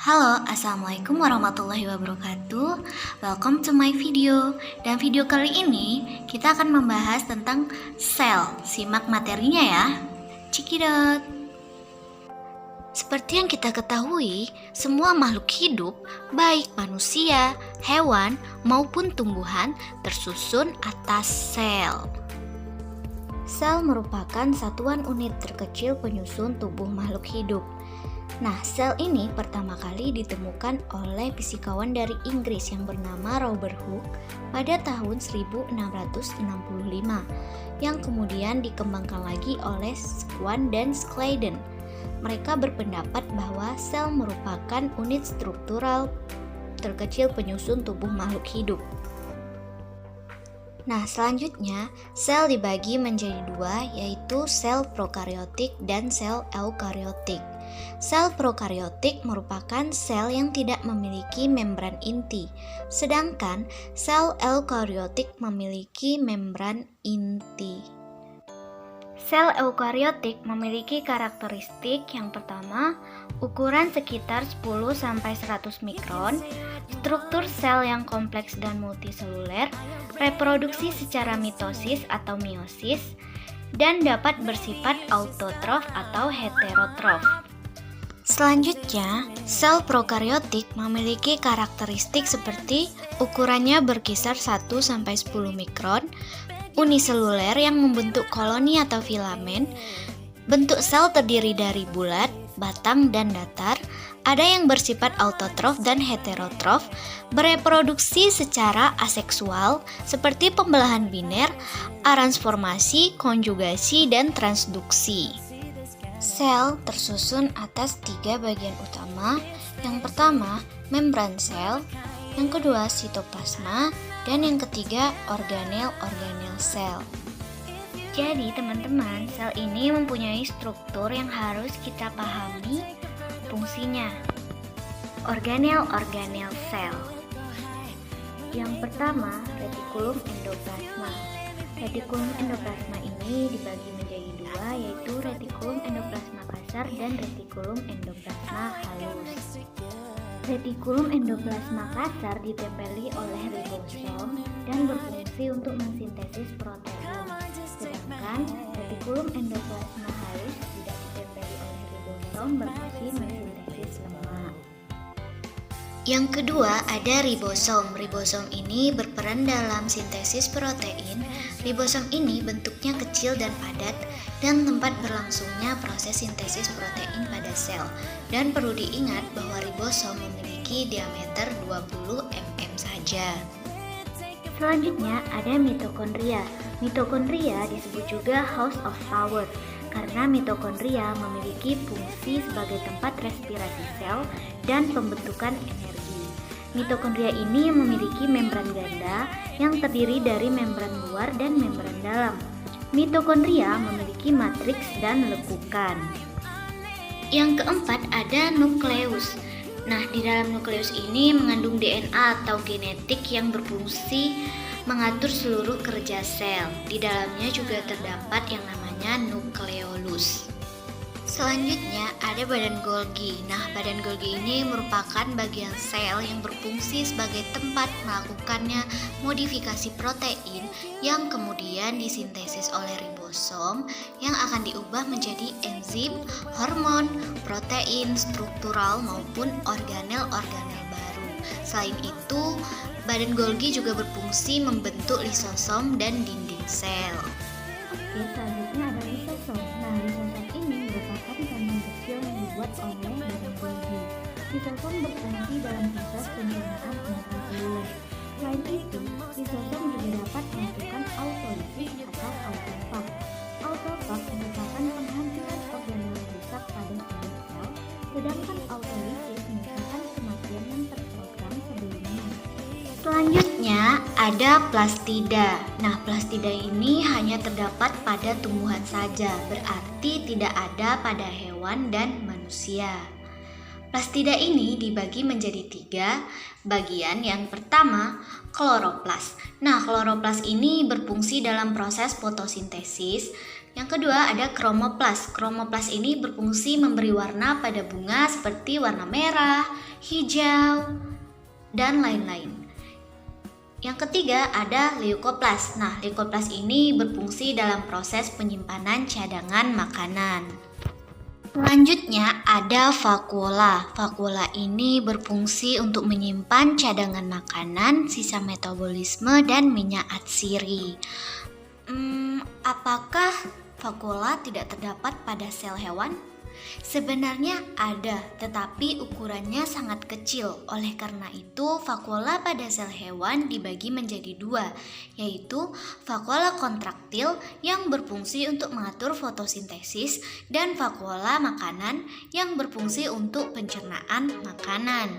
Halo, Assalamualaikum warahmatullahi wabarakatuh. Welcome to my video. Dan video kali ini kita akan membahas tentang sel. Simak materinya ya. Cikidot. Seperti yang kita ketahui, semua makhluk hidup, baik manusia, hewan, maupun tumbuhan, tersusun atas sel. Sel merupakan satuan unit terkecil penyusun tubuh makhluk hidup. Nah, sel ini pertama kali ditemukan oleh fisikawan dari Inggris yang bernama Robert Hooke pada tahun 1665, yang kemudian dikembangkan lagi oleh Schwann dan Schleiden. Mereka berpendapat bahwa sel merupakan unit struktural terkecil penyusun tubuh makhluk hidup. Nah, selanjutnya sel dibagi menjadi dua, yaitu sel prokariotik dan sel eukariotik. Sel prokariotik merupakan sel yang tidak memiliki membran inti, sedangkan sel eukariotik memiliki membran inti. Sel eukariotik memiliki karakteristik yang pertama, ukuran sekitar 10-100 mikron, struktur sel yang kompleks dan multiseluler, reproduksi secara mitosis atau meiosis, dan dapat bersifat autotrof atau heterotrof. Selanjutnya, sel prokariotik memiliki karakteristik seperti ukurannya berkisar 1-10 mikron, uniseluler yang membentuk koloni atau filamen, bentuk sel terdiri dari bulat, batang, dan datar, ada yang bersifat autotrof dan heterotrof, bereproduksi secara aseksual seperti pembelahan biner, aransformasi, konjugasi, dan transduksi. Sel tersusun atas 3 bagian utama. Yang pertama, membran sel, yang kedua sitoplasma, dan yang ketiga organel-organel sel. Jadi teman-teman, sel ini mempunyai struktur yang harus kita pahami fungsinya. Organel-organel sel. Yang pertama, retikulum endoplasma. Retikulum endoplasma ini dibagi menjadi dua, yaitu retikulum endoplasma kasar dan retikulum endoplasma halus. Retikulum endoplasma kasar ditempeli oleh ribosom dan berfungsi untuk mensintesis protein, sedangkan retikulum endoplasma halus tidak ditempeli oleh ribosom, berfungsi mensintesis lemak. Yang kedua ada ribosom. Ribosom ini berperan dalam sintesis protein. Ribosom ini bentuknya kecil dan padat dan tempat berlangsungnya proses sintesis protein pada sel. Dan perlu diingat bahwa ribosom memiliki diameter 20 mm saja. Selanjutnya ada mitokondria. Mitokondria disebut juga house of power karena mitokondria memiliki fungsi sebagai tempat respirasi sel dan pembentukan energi. Mitokondria ini memiliki membran ganda yang terdiri dari membran luar dan membran dalam. Mitokondria memiliki matriks dan lekukan. Yang keempat ada nukleus. Nah, di dalam nukleus ini mengandung DNA atau genetik yang berfungsi mengatur seluruh kerja sel. Di dalamnya juga terdapat yang namanya nukleolus. Selanjutnya ada badan Golgi. Nah, badan Golgi ini merupakan bagian sel yang berfungsi sebagai tempat melakukannya modifikasi protein yang kemudian disintesis oleh ribosom yang akan diubah menjadi enzim, hormon, protein, struktural maupun organel-organel baru. Selain itu, badan Golgi juga berfungsi membentuk lisosom dan dinding sel. Selanjutnya ada lisosom. Nah, lisosom ini merupakan kandung kecil yang dibuat oleh badan Golgi. Lisosom berfungsi dalam proses pencernaan intraselulur. Selain itu, lisosom juga dapat melakukan autolisis atau autofag. Autofag merupakan penghancuran organel rusak pada seluruh sel, sedangkan autolisis merupakan kematian yang terprogram sebelumnya. Selanjutnya ada plastida. Nah, plastida ini hanya terdapat pada tumbuhan saja, berarti tidak ada pada hewan dan manusia. Plastida ini dibagi menjadi 3 bagian. Yang pertama, kloroplas. Nah, kloroplas ini berfungsi dalam proses fotosintesis Yang kedua ada kromoplas. Kromoplas ini berfungsi memberi warna pada bunga seperti warna merah, hijau, dan lain-lain. Yang ketiga ada leukoplas. Nah, leukoplas ini berfungsi dalam proses penyimpanan cadangan makanan. Selanjutnya ada vakuola. Vakuola ini berfungsi untuk menyimpan cadangan makanan, sisa metabolisme, dan minyak atsiri. Apakah vakuola tidak terdapat pada sel hewan? Sebenarnya ada, tetapi ukurannya sangat kecil. Oleh karena itu, vakuola pada sel hewan dibagi menjadi dua, yaitu vakuola kontraktil yang berfungsi untuk mengatur fotosintesis dan vakuola makanan yang berfungsi untuk pencernaan makanan.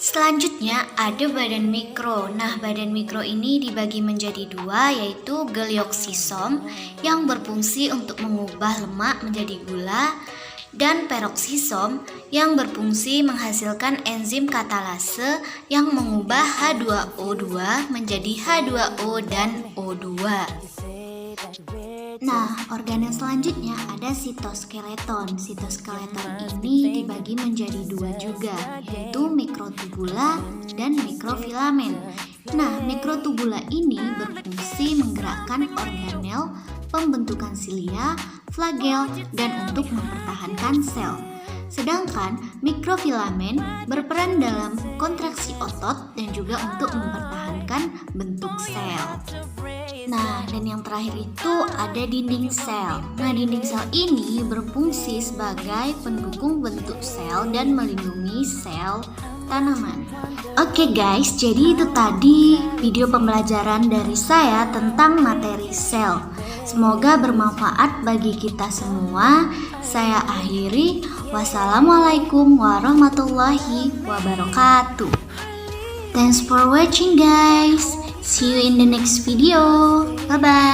Selanjutnya ada badan mikro. Nah, badan mikro ini dibagi menjadi dua, yaitu gelioksisom yang berfungsi untuk mengubah lemak menjadi gula, dan peroksisom yang berfungsi menghasilkan enzim katalase yang mengubah H2O2 menjadi H2O dan O2. Nah, organ yang selanjutnya ada sitoskeleton. Sitoskeleton ini dibagi menjadi dua juga, yaitu mikrotubula dan mikrofilamen. Nah, mikrotubula ini berfungsi menggerakkan organel, pembentukan silia, flagel, dan untuk mempertahankan sel. Sedangkan mikrofilamen berperan dalam kontraksi otot dan juga untuk mempertahankan bentuk sel. Nah, dan yang terakhir itu ada dinding sel. Nah, dinding sel ini berfungsi sebagai pendukung bentuk sel dan melindungi sel tanaman. Oke guys, jadi itu tadi video pembelajaran dari saya tentang materi sel. Semoga bermanfaat bagi kita semua. Saya akhiri. Wassalamualaikum warahmatullahi wabarakatuh. Thanks for watching guys. See you in the next video. Bye bye.